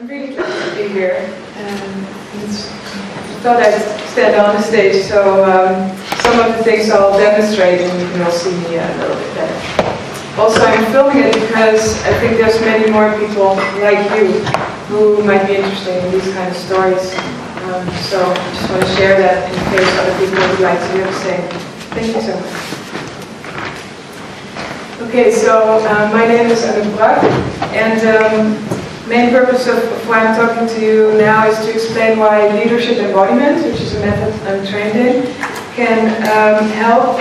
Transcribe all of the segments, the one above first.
I'm really glad to be here. I thought I'd stand on the stage, so some of the things I'll demonstrate and you can all see me a little bit better. Also, I'm filming it because I think there's many more people like you who might be interested in these kind of stories. So I just want to share that in case other people would like to hear the same. Thank you so much. Okay, so my name is Anouk Brack, and main purpose of why I'm talking to you now is to explain why Leadership Embodiment, which is a method I'm trained in, can help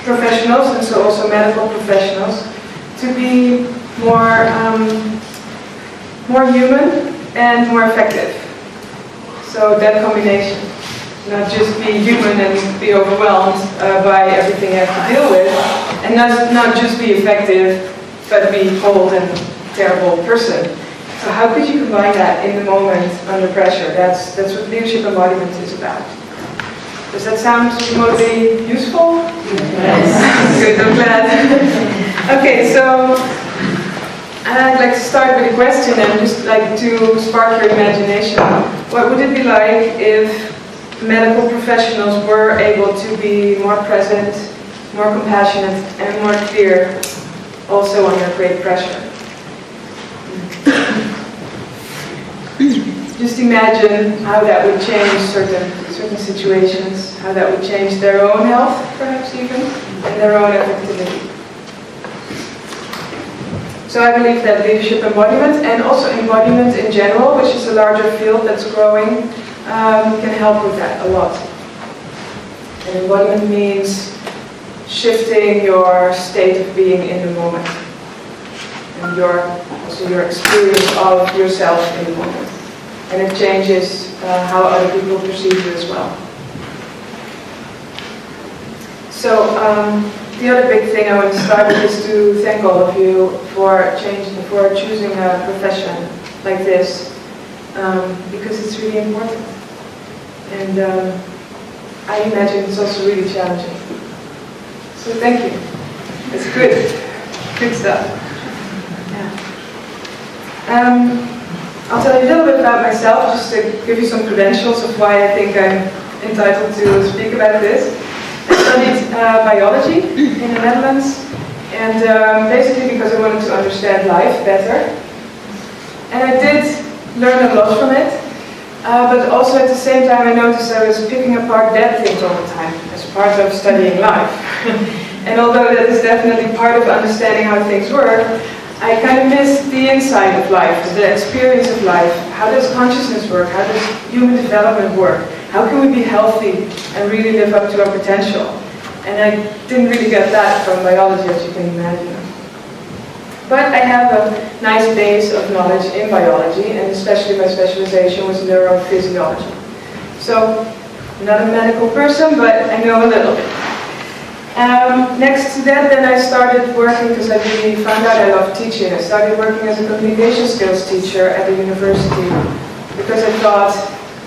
professionals, and so also medical professionals, to be more human and more effective. So that combination, not just be human and be overwhelmed by everything you have to deal with, and not just be effective, but be cold and terrible person. So how could you combine that in the moment under pressure? That's what Leadership Embodiment is about. Does that sound remotely useful? Yes. Good, I'm glad. Okay, so I'd like to start with a question and just like to spark your imagination. What would it be like if medical professionals were able to be more present, more compassionate, and more clear also under great pressure? Just imagine how that would change certain situations, how that would change their own health, perhaps even, and their own effectivity. So I believe that leadership embodiment, and also embodiment in general, which is a larger field that's growing, can help with that a lot. And embodiment means shifting your state of being in the moment, and also your experience of yourself in the moment. And it changes how other people perceive you as well. So the other big thing I want to start with is to thank all of you for choosing a profession like this, because it's really important. And I imagine it's also really challenging. So thank you. It's good stuff. Yeah. I'll tell you a little bit about myself, just to give you some credentials of why I think I'm entitled to speak about this. I studied biology in the Netherlands, and basically because I wanted to understand life better. And I did learn a lot from it, but also at the same time I noticed I was picking apart dead things all the time as part of studying life. And although that is definitely part of understanding how things work, I kind of missed the inside of life, the experience of life. How does consciousness work? How does human development work? How can we be healthy and really live up to our potential? And I didn't really get that from biology, as you can imagine. But I have a nice base of knowledge in biology, and especially my specialization was neurophysiology. So, I'm not a medical person, but I know a little bit. Next to that, then I started working, because I really found out I love teaching. I started working as a communication skills teacher at the university, because I thought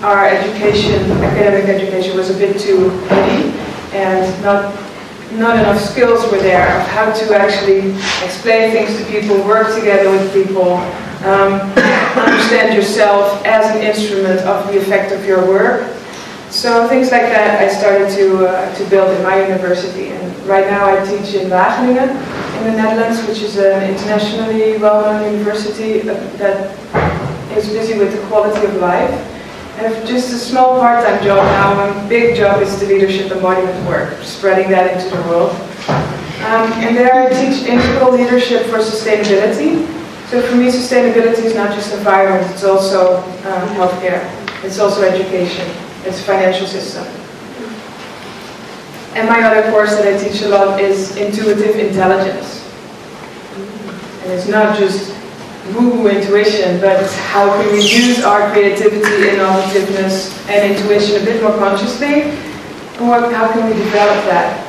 our academic education was a bit too heavy, and not enough skills were there of how to actually explain things to people, work together with people, understand yourself as an instrument of the effect of your work. So things like that I started to build in my university, and right now I teach in Wageningen in the Netherlands, which is an internationally well-known university that is busy with the quality of life. I have just a small part-time job now. My big job is the leadership embodiment work, spreading that into the world. And there I teach integral leadership for sustainability. So for me, sustainability is not just environment, it's also healthcare, it's also education. It's a financial system. And my other course that I teach a lot is intuitive intelligence. And it's not just woo-woo intuition, but it's how can we use our creativity, innovativeness, and intuition a bit more consciously, and how can we develop that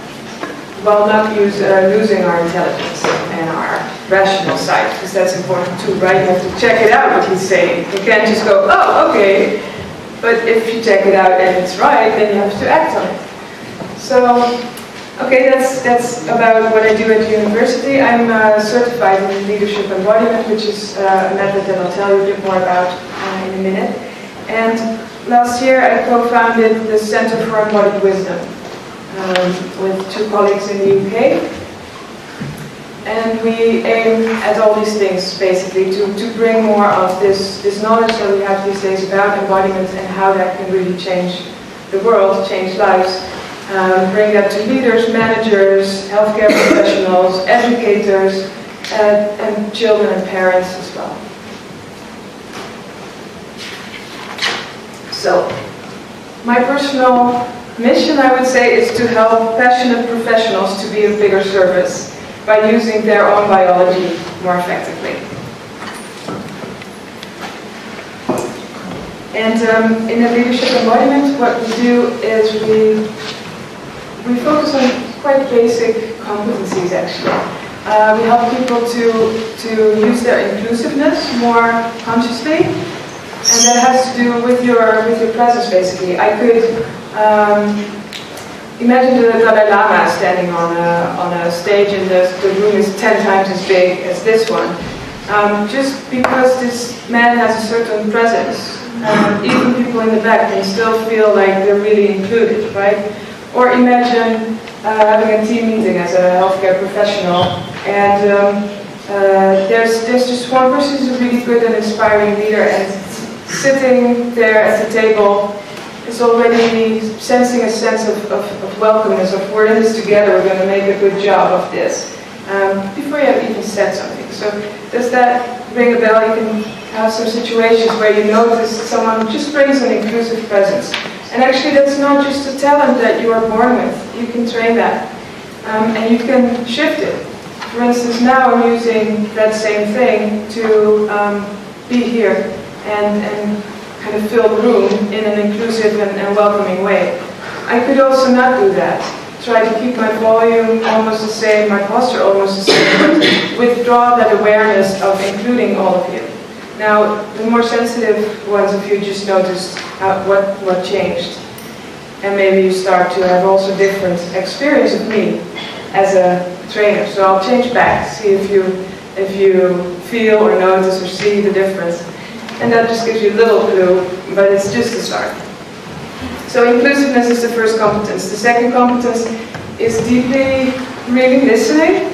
while not losing our intelligence and our rational side, because that's important too, right? You have to check it out what he's saying. You can't just go, oh, okay. But if you check it out and it's right, then you have to act on it. So Okay, that's about what I do at university. I'm certified in Leadership Embodiment, which is a method that I'll tell you a bit more about in a minute. And last year I co-founded the Center for Embodied Wisdom with 2 colleagues in the UK. And we aim at all these things, basically, to bring more of this knowledge that we have these days about embodiment and how that can really change the world, change lives. Bring that to leaders, managers, healthcare professionals, educators, and children and parents as well. So, my personal mission, I would say, is to help passionate professionals to be of bigger service by using their own biology more effectively. And in the Leadership Embodiment, what we do is we focus on quite basic competencies, actually. We help people to use their inclusiveness more consciously, and that has to do with your presence, basically. I could imagine the Dalai Lama standing on a stage, and the room is 10 times as big as this one. Just because this man has a certain presence, even people in the back can still feel like they're really included, right? Or imagine having a team meeting as a healthcare professional, and there's just one person who's a really good and inspiring leader, and sitting there at the table is already sensing a sense of welcomeness, of we're in this together, we're going to make a good job of this, before you have even said something. So does that ring a bell? You can have some situations where you notice someone just brings an inclusive presence. And actually that's not just a talent that you are born with. You can train that. And you can shift it. For instance, now I'm using that same thing to be here and kind of fill the room in an inclusive and welcoming way. I could also not do that. Try to keep my volume almost the same, my posture almost the same, but withdraw that awareness of including all of you. Now, the more sensitive ones of you just noticed what changed. And maybe you start to have also different experience of me as a trainer. So I'll change back, see if you feel or notice or see the difference. And that just gives you a little clue, but it's just a start. So inclusiveness is the first competence. The second competence is deeply really listening,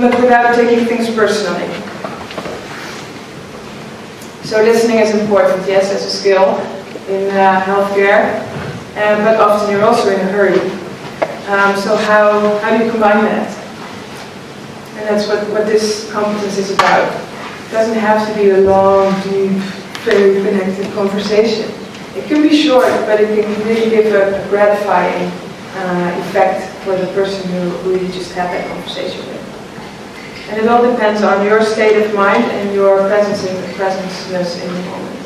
but without taking things personally. So listening is important, yes, as a skill in healthcare, but often you're also in a hurry. So how do you combine that? And that's what this competence is about. It doesn't have to be a long, deep, very connected conversation. It can be short, but it can really give a gratifying effect for the person who you just had that conversation with. And it all depends on your state of mind and your presenceness in the moment.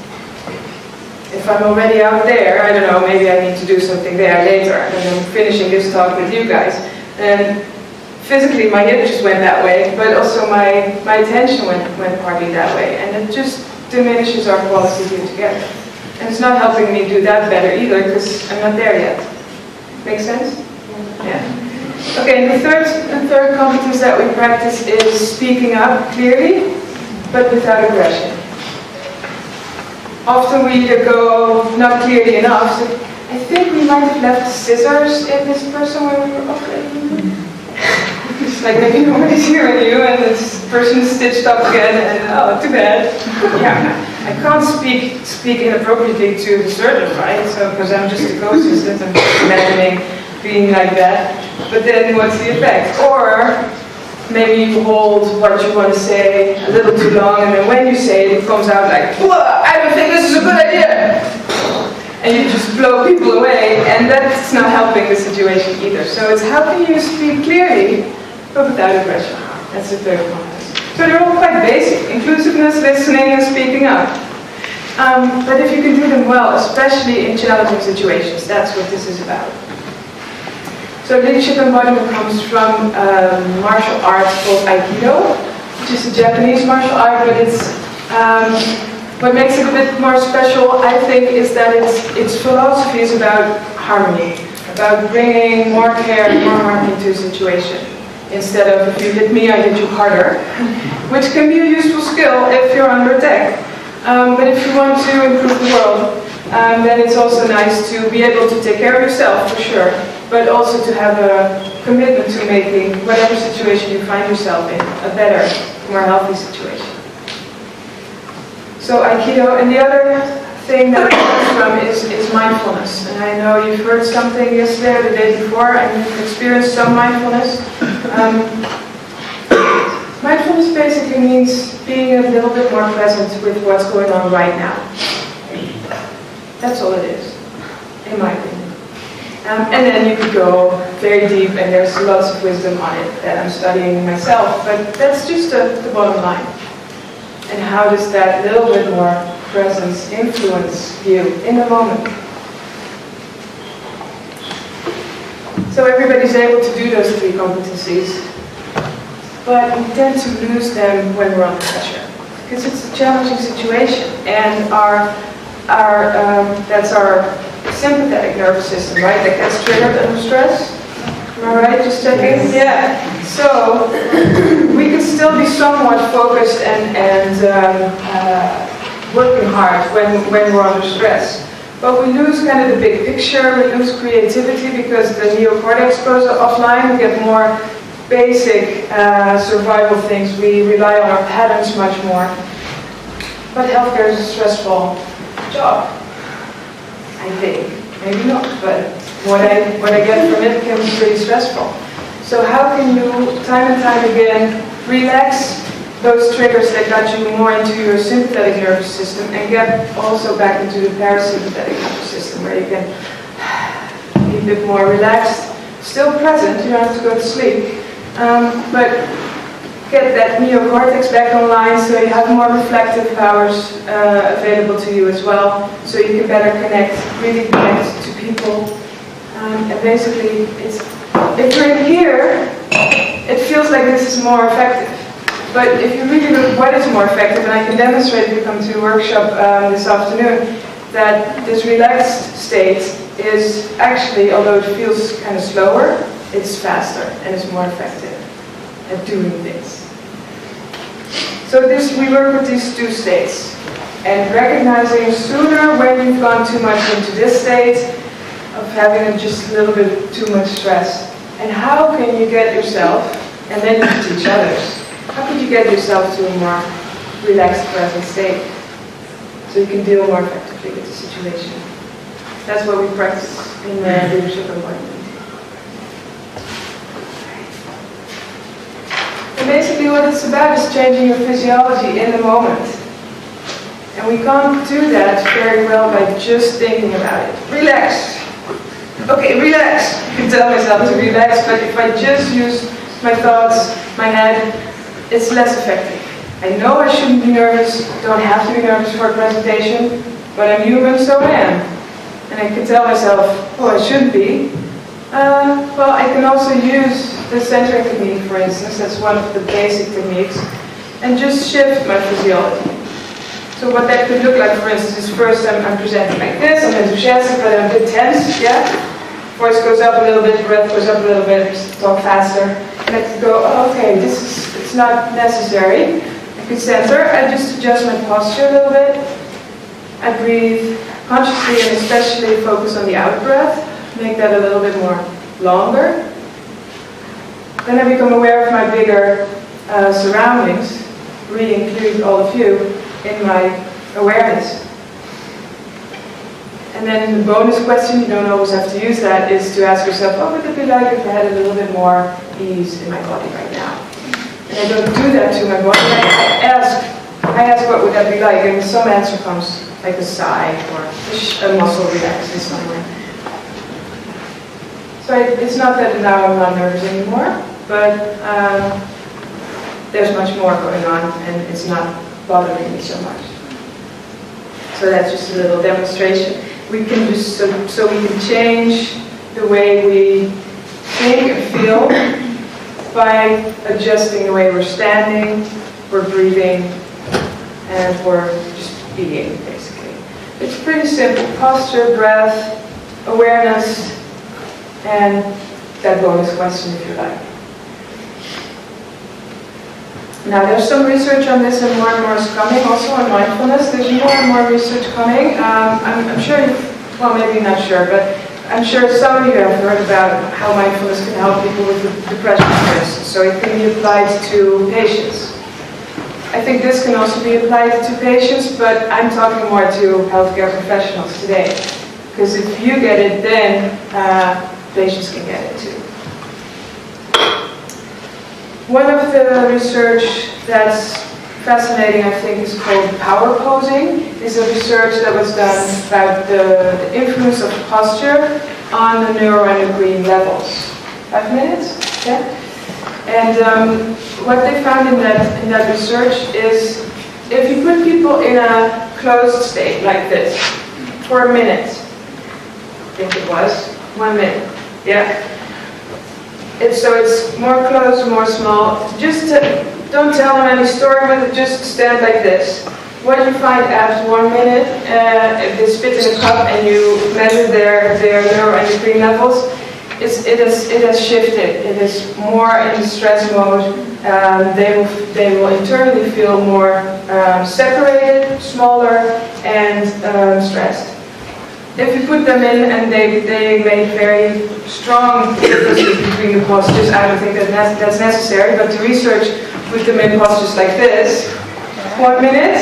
If I'm already out there, I don't know, maybe I need to do something there later, and I'm finishing this talk with you guys, and physically my hip just went that way, but also my attention went partly that way, and it just diminishes our quality here together. And it's not helping me do that better either, because I'm not there yet. Make sense? Yeah. Okay, and the third competence that we practice is speaking up clearly, but without aggression. Often we either go not clearly enough, so I think we might have left scissors in this person when we were operating. It's like maybe nobody's hearing you, and this person is stitched up again, and oh, too bad. Yeah. I can't speak inappropriately to the surgeon, right? So, because I'm just a co-assistant, I'm just imagining being like that. But then what's the effect? Or maybe you hold what you want to say a little too long, and then when you say it, it comes out like, I don't think this is a good idea. And you just blow people away, and that's not helping the situation either. So it's helping you speak clearly, but without aggression. That's the third one. So they're all quite basic: inclusiveness, listening, and speaking up. But if you can do them well, especially in challenging situations, that's what this is about. So leadership embodiment comes from martial arts called Aikido, which is a Japanese martial art, but it's what makes it a bit more special, I think, is that its philosophy is about harmony. about bringing more care and more heart into a situation. Instead of, if you hit me, I hit you harder, which can be a useful skill if you're under attack. But if you want to improve the world, then it's also nice to be able to take care of yourself, for sure, but also to have a commitment to making whatever situation you find yourself in a better, more healthy situation. So Aikido, and the other thing that it comes from is mindfulness. And I know you've heard something yesterday or the day before, and you've experienced some mindfulness. Mindfulness basically means being a little bit more present with what's going on right now. That's all it is, in my opinion. And then you could go very deep, and there's lots of wisdom on it that I'm studying myself, but that's just the bottom line. And how does that little bit more presence influence you in the moment? So everybody's able to do those 3 competencies, but we tend to lose them when we're under pressure, because it's a challenging situation, and that's our sympathetic nervous system, right? That gets triggered under stress. Am I right? Just checking? Yeah. So we can still be somewhat focused and working hard when we're under stress. But we lose kind of the big picture, we lose creativity because the neocortex goes offline, we get more basic survival things, we rely on our patterns much more. But healthcare is a stressful job, I think. Maybe not, but what I get from it can be pretty stressful. So how can you, time and time again, relax those triggers that got you more into your sympathetic nervous system and get also back into the parasympathetic nervous system, where you can be a bit more relaxed, still present, you don't have to go to sleep, but get that neocortex back online so you have more reflective powers available to you as well, so you can better connect, really connect to people. And basically, if you're in here, it feels like this is more effective. But if you really look at what is more effective, and I can demonstrate if you come to a workshop this afternoon, that this relaxed state is actually, although it feels kind of slower, it's faster and it's more effective at doing things. So we work with these 2 states, and recognizing sooner when you've gone too much into this state of having just a little bit too much stress, and how can you get yourself, and then you can teach others, how can you get yourself to a more relaxed, present state so you can deal more effectively with the situation. That's what we practice in Leadership Embodiment. And basically what it's about is changing your physiology in the moment. And we can't do that very well by just thinking about it. Relax. Okay, relax. I can tell myself to relax, but if I just use my thoughts, my head, it's less effective. I know I shouldn't be nervous, don't have to be nervous for a presentation, but I'm human, so I am. And I can tell myself, oh, I shouldn't be. Well, I can also use the centering technique, for instance, that's one of the basic techniques, and just shift my physiology. So what that could look like, for instance, is first I'm presenting like this, I'm enthusiastic, but I'm a bit tense, yeah? Voice goes up a little bit, breath goes up a little bit, talk faster. And I could go, oh, okay, it's not necessary. I could center, I just adjust my posture a little bit. I breathe consciously and especially focus on the out breath, make that a little bit more longer. Then I become aware of my bigger surroundings, really include all of you in my awareness. And then the bonus question, you don't always have to use that, is to ask yourself, what would it be like if I had a little bit more ease in my body right now? And I don't do that to my body, I ask what would that be like, and some answer comes like a sigh or a muscle relaxing somewhere. So it's not that now I'm not nervous anymore, but there's much more going on and it's not bothering me so much. So that's just a little demonstration. We can just, so we can change the way we think and feel by adjusting the way we're standing, we're breathing, and we're just being, basically. It's pretty simple. Posture, breath, awareness, and that bonus question if you like. Now there's some research on this and more is coming also on mindfulness. There's more and more research coming. I'm sure, well maybe not sure, but I'm sure some of you have heard about how mindfulness can help people with depression, for instance. So it can be applied to patients. I think this can also be applied to patients, but I'm talking more to healthcare professionals today. Because if you get it, then patients can get it too. One of the research that's fascinating, I think, is called power posing. It's a research that was done about the influence of posture on the neuroendocrine levels. 5 minutes? Yeah? And what they found in that research is if you put people in a closed state like this for a minute, I think it was 1 minute, yeah? So it's more closed, more small. Just don't tell them any story, but just stand like this. What you find after 1 minute, if they spit in a cup and you measure their neuroendocrine levels, it has shifted. It is more in stress mode. They will internally feel more separated, smaller, and stressed. If you put them in and they make very strong differences between the postures, I don't think that's necessary, but the research put them in postures like this. 1 minute,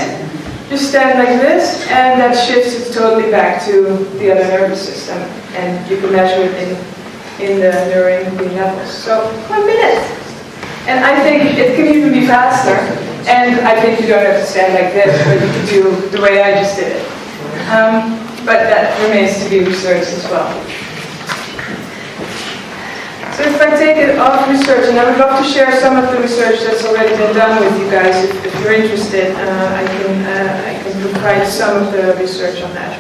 just stand like this, and that shifts it totally back to the other nervous system, and you can measure it in the neuroendocrine levels. So 1 minute. And I think it can even be faster, and I think you don't have to stand like this, but you can do the way I just did it. But that remains to be researched as well. So if I take it off research, and I would love to share some of the research that's already been done with you guys, if you're interested, I can provide some of the research on that.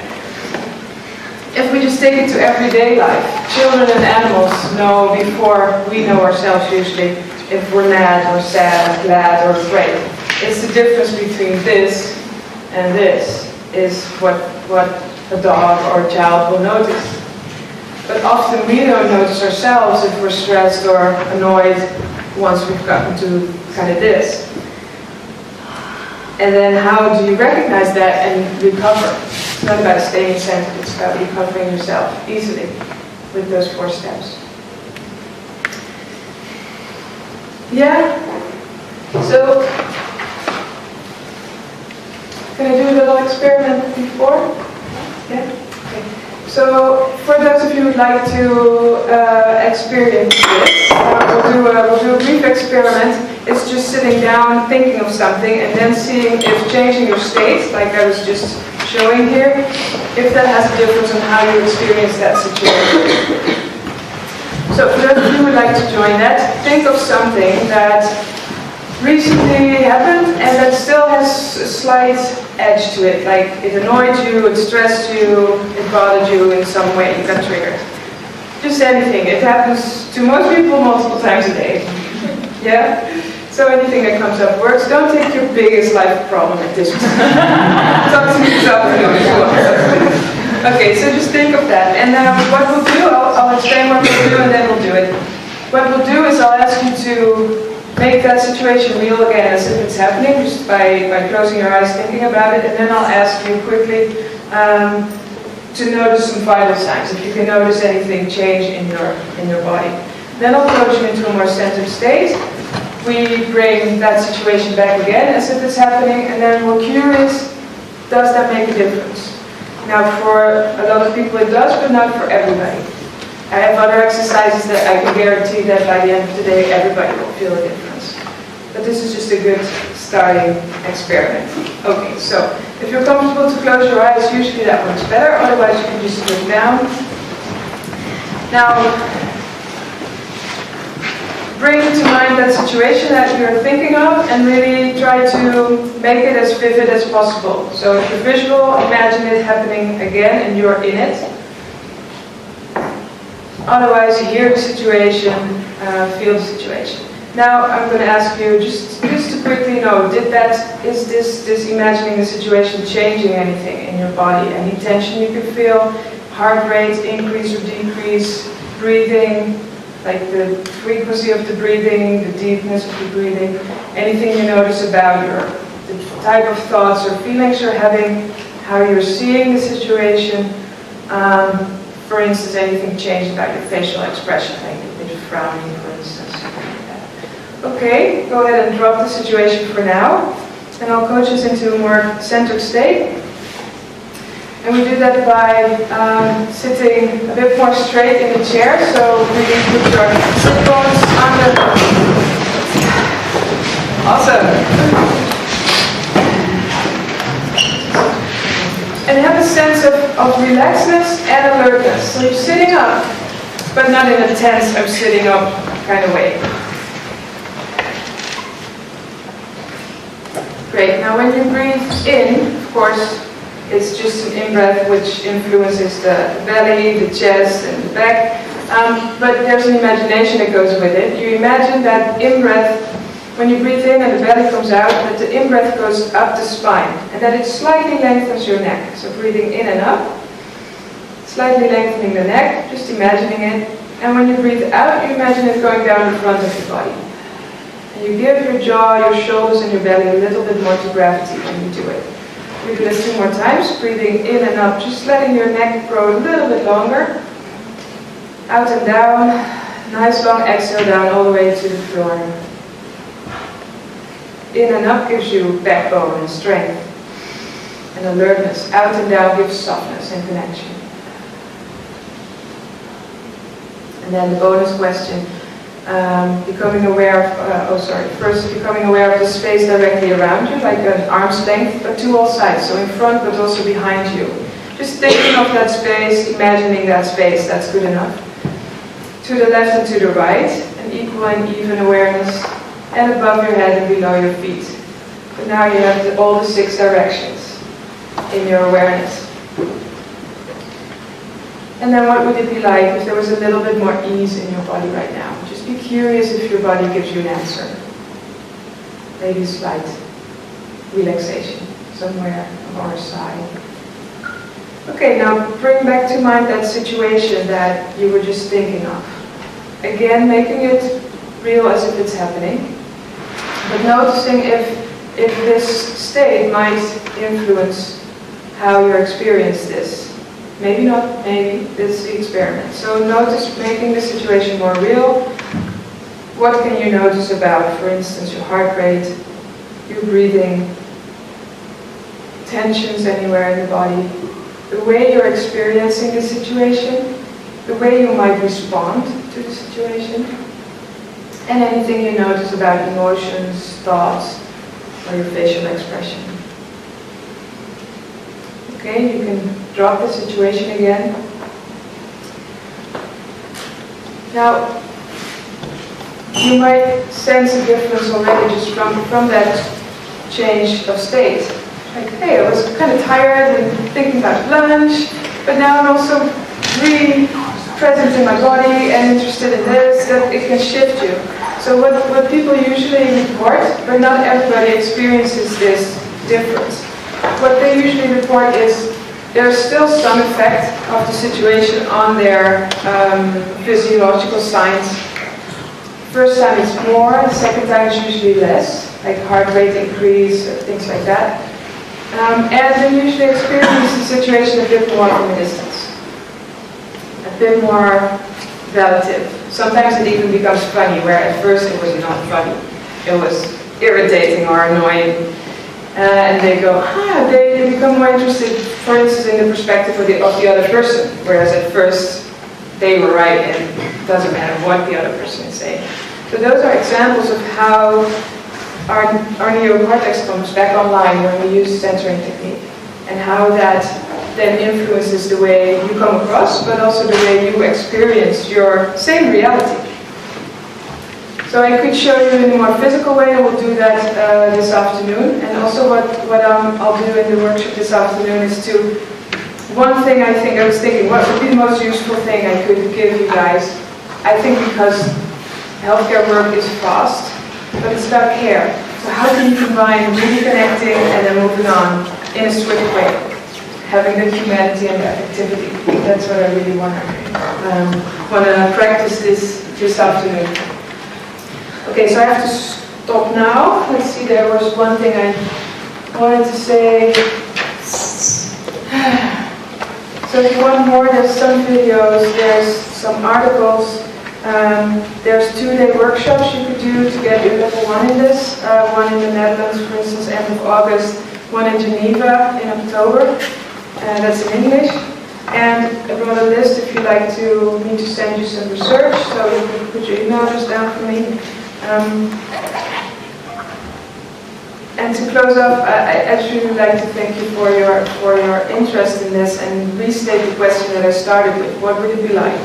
If we just take it to everyday life, children and animals know before we know ourselves usually if we're mad or sad, glad or afraid. It's the difference between this and this is what a dog or a child will notice. But often we don't notice ourselves if we're stressed or annoyed once we've gotten to kind of this. And then how do you recognize that and recover? It's not about staying centered, it's about recovering yourself easily with those 4 steps. Yeah? So, can I do a little experiment before? Yeah? Okay. So, for those of you who would like to experience this, we'll do a brief experiment. It's just sitting down, thinking of something, and then seeing if changing your state, like I was just showing here, if that has a difference on how you experience that situation. So, for those of you who would like to join that, think of something that recently happened and that still has a slight edge to it, like it annoyed you, it stressed you, it bothered you in some way, you got triggered. Just anything. It happens to most people multiple times a day. Yeah? So anything that comes up works. Don't take your biggest life problem at this point. Talk to me this afternoon. Okay, so just think of that. And what we'll do, I'll explain what we'll do and then we'll do it. What we'll do is I'll ask you to make that situation real again as if it's happening, just by closing your eyes, thinking about it, and then I'll ask you quickly to notice some vital signs, if you can notice anything change in your body. Then I'll coach you into a more centered state. We bring that situation back again as if it's happening, and then we're curious, does that make a difference? Now for a lot of people it does, but not for everybody. I have other exercises that I can guarantee that by the end of the day everybody will feel a difference. But this is just a good starting experiment. Okay, so if you're comfortable to close your eyes, usually that works better, otherwise you can just look down. Now, bring to mind that situation that you're thinking of and really try to make it as vivid as possible. So if you're visual, imagine it happening again and you're in it. Otherwise, you hear the situation, feel the situation. Now, I'm going to ask you just to quickly know, is this imagining the situation changing anything in your body? Any tension you can feel? Heart rate increase or decrease? breathing, like the frequency of the breathing, the deepness of the breathing, anything you notice about the type of thoughts or feelings you're having, how you're seeing the situation. For instance, anything changed about your facial expression, like a bit frowning, for instance. Okay, go ahead and drop the situation for now, and I'll coach us into a more centered state. And we do that by sitting a bit more straight in the chair, so really put your sit bones under. Awesome. And have a sense of relaxedness and alertness. So you're sitting up, but not in a tense, I'm sitting up kind of way. Great, now when you breathe in, of course, it's just an in-breath which influences the belly, the chest, and the back. But there's an imagination that goes with it. You imagine that in-breath, when you breathe in and the belly comes out, that the in-breath goes up the spine, and that it slightly lengthens your neck. So breathing in and up, slightly lengthening the neck, just imagining it. And when you breathe out, you imagine it going down the front of your body. And you give your jaw, your shoulders, and your belly a little bit more to gravity when you do it. We do this 2 more times, breathing in and up, just letting your neck grow a little bit longer. Out and down, nice long exhale down all the way to the floor. In and up gives you backbone and strength and alertness. Out and down gives softness and connection. And then the bonus question, becoming aware of, first becoming aware of the space directly around you, like an arm's length, but to all sides, so in front but also behind you. Just thinking of that space, imagining that space, that's good enough. To the left and to the right, an equal and even awareness, and above your head and below your feet. But now you have all the 6 directions in your awareness. And then what would it be like if there was a little bit more ease in your body right now? Just be curious if your body gives you an answer. Maybe a slight relaxation somewhere on our side. Okay, now bring back to mind that situation that you were just thinking of. Again, making it real as if it's happening. But noticing if this state might influence how you experience this. Maybe not, maybe this is the experiment. So notice making the situation more real. What can you notice about, for instance, your heart rate, your breathing, tensions anywhere in the body, the way you're experiencing the situation, the way you might respond to the situation, and anything you notice about emotions, thoughts, or your facial expression. Okay, you can drop the situation again. Now, you might sense a difference already just from that change of state. Like, hey, I was kind of tired and thinking about lunch, but now I'm also really present in my body and interested in this, that it can shift you. So what people usually report, but not everybody experiences this difference. What they usually report is there's still some effect of the situation on their physiological signs. First time it's more, the second time it's usually less, like heart rate increase, things like that. And they usually experience the situation a bit more from a distance, a bit more relative. Sometimes it even becomes funny, where at first it was not funny. It was irritating or annoying. And they go, they become more interested, for instance, in the perspective of the other person, whereas at first they were right and it doesn't matter what the other person is saying. So those are examples of how our neocortex comes back online when we use censoring technique, and how that then influences the way you come across, but also the way you experience your same reality. So I could show you in a more physical way, and we'll do that this afternoon. And also what I'll do in the workshop this afternoon is one thing I was thinking, what would be the most useful thing I could give you guys? I think because healthcare work is fast, but it's about care. So how can you combine really connecting and then moving on in a swift way? having the humanity and the activity. That's what I really want to practice this afternoon. Okay, so I have to stop now. Let's see, there was one thing I wanted to say. So if you want more, there's some videos, there's some articles, there's 2-day workshops you could do to get your level 1 in this. One in the Netherlands, for instance, end of August, one in Geneva in October. That's in English. And I brought a list if you'd like me to send you some research, so you can put your email address down for me. And to close off, I actually would like to thank you for your interest in this and restate the question that I started with. What would it be like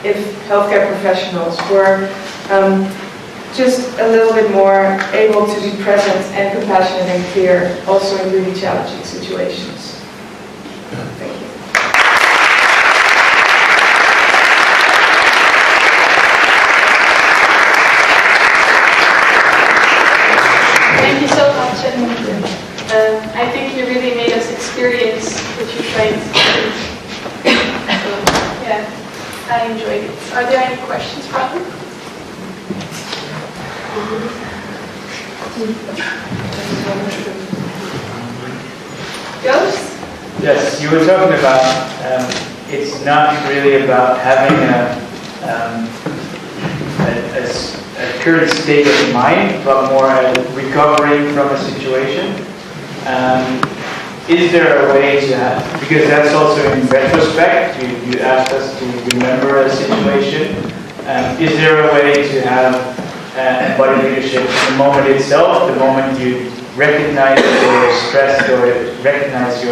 if healthcare professionals were just a little bit more able to be present and compassionate and clear, also in really challenging situations? Thank you. Thank you so much, and I think you really made us experience what you tried to teach. So, yeah, I enjoyed it. Are there any questions, Robert? Ghost? Yes, you were talking about it's not really about having a current state of mind, but more recovering from a situation. Is there a way to have, because that's also in retrospect, you asked us to remember a situation. Is there a way to have embodied leadership in the moment itself, the moment you recognize that you're stressed or recognize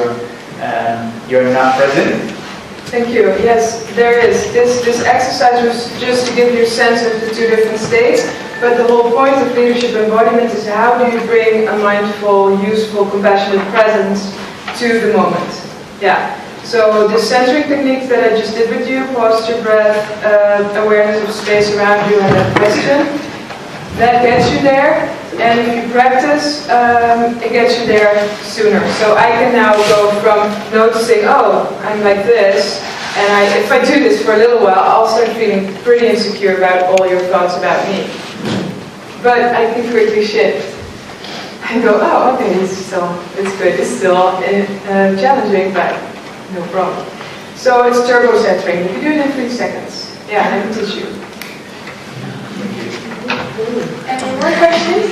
you're not present? Thank you. Yes, there is. This exercise was just to give you a sense of the 2 different states, but the whole point of leadership embodiment is how do you bring a mindful, useful, compassionate presence to the moment. Yeah. So the centering techniques that I just did with you, posture, breath, awareness of space around you and that question, that gets you there. And if you practice, it gets you there sooner. So I can now go from noticing, oh, I'm like this, and if I do this for a little while, I'll start feeling pretty insecure about all your thoughts about me. But I can quickly shift and go, oh, okay, it's good. It's still challenging, but no problem. So it's turbo centering. You can do it in 3 seconds. Yeah, I can teach you. Any more questions?